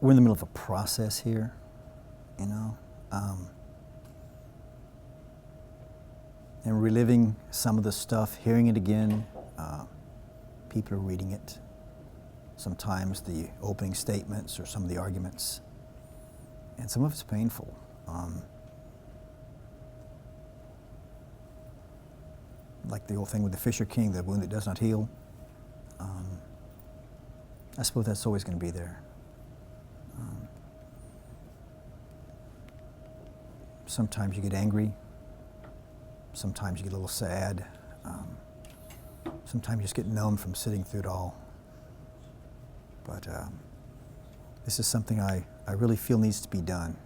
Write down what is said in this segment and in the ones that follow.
we're in the middle of a process here, you know, and reliving some of the stuff, hearing it again. People are reading it. Sometimes the opening statements or some of the arguments, and some of it's painful. Like the old thing with the Fisher King, the wound that does not heal. I suppose that's always going to be there. Sometimes you get angry. Sometimes you get a little sad. Sometimes you just get numb from sitting through it all. But this is something I really feel needs to be done.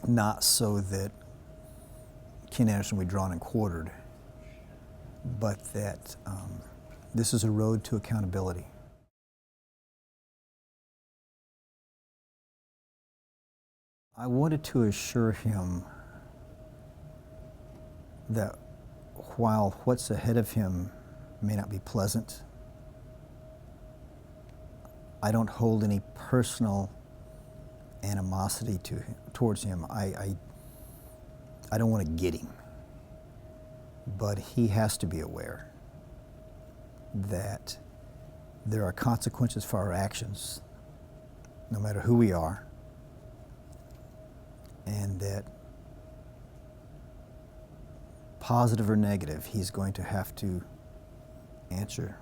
Not so that Ken Anderson will be drawn and quartered, but that this is a road to accountability. I wanted to assure him that while what's ahead of him may not be pleasant, I don't hold any personal animosity towards him. I don't want to get him, but he has to be aware that there are consequences for our actions, no matter who we are, and that positive or negative, he's going to have to answer.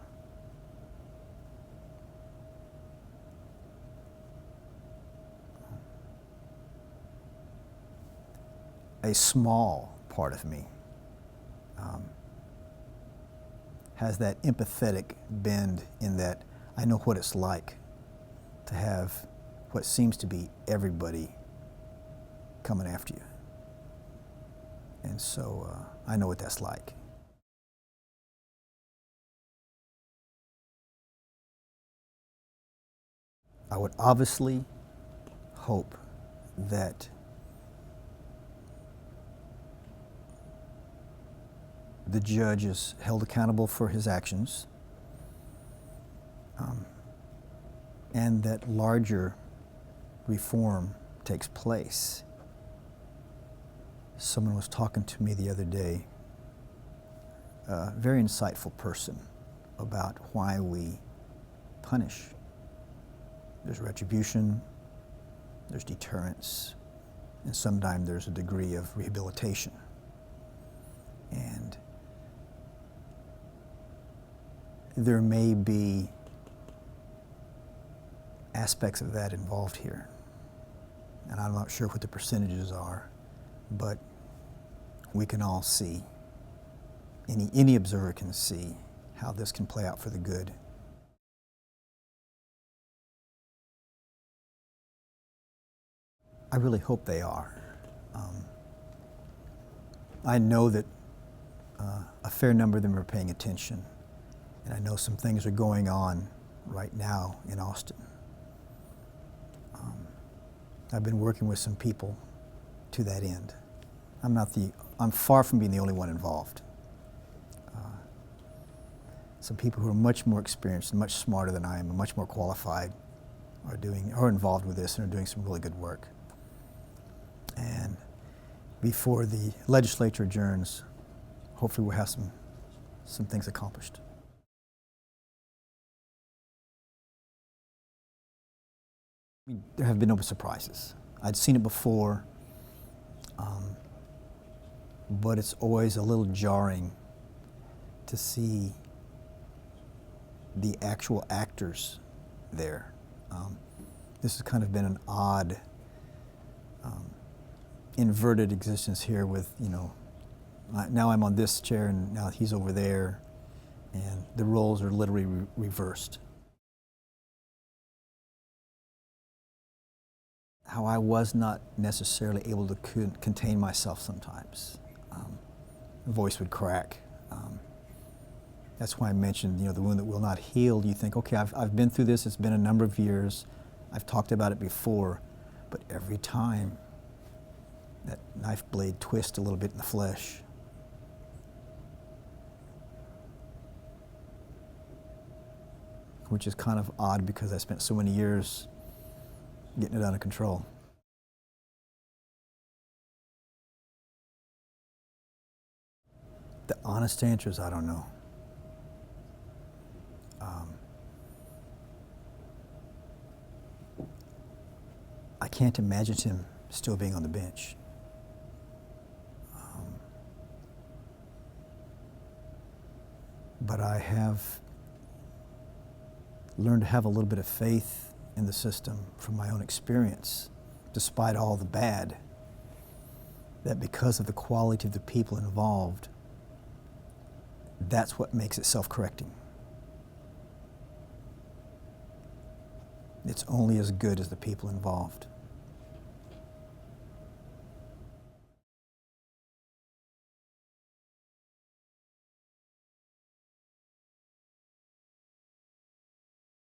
A small part of me has that empathetic bend in that I know what it's like to have what seems to be everybody coming after you. And so I know what that's like. I would obviously hope that the judge is held accountable for his actions, and that larger reform takes place. Someone was talking to me the other day, a very insightful person, about why we punish. There's retribution, there's deterrence, and sometimes there's a degree of rehabilitation. And there may be aspects of that involved here. And I'm not sure what the percentages are, but we can all see, any observer can see how this can play out for the good. I really hope they are. I know that a fair number of them are paying attention, and I know some things are going on right now in Austin. I've been working with some people to that end. I'm far from being the only one involved. Some people who are much more experienced and much smarter than I am and much more qualified are involved with this and are doing some really good work. And before the legislature adjourns, hopefully we'll have some things accomplished. There have been no surprises. I'd seen it before, but it's always a little jarring to see the actual actors there. This has kind of been an odd, inverted existence here with, now I'm on this chair and now he's over there, and the roles are literally reversed. How I was not necessarily able to contain myself sometimes. The voice would crack. That's why I mentioned, the wound that will not heal. You think, okay, I've been through this, it's been a number of years, I've talked about it before, but every time that knife blade twists a little bit in the flesh, which is kind of odd because I spent so many years getting it under control. The honest answer is I don't know. I can't imagine him still being on the bench. But I have learned to have a little bit of faith in the system from my own experience, despite all the bad, that because of the quality of the people involved, that's what makes it self-correcting. It's only as good as the people involved.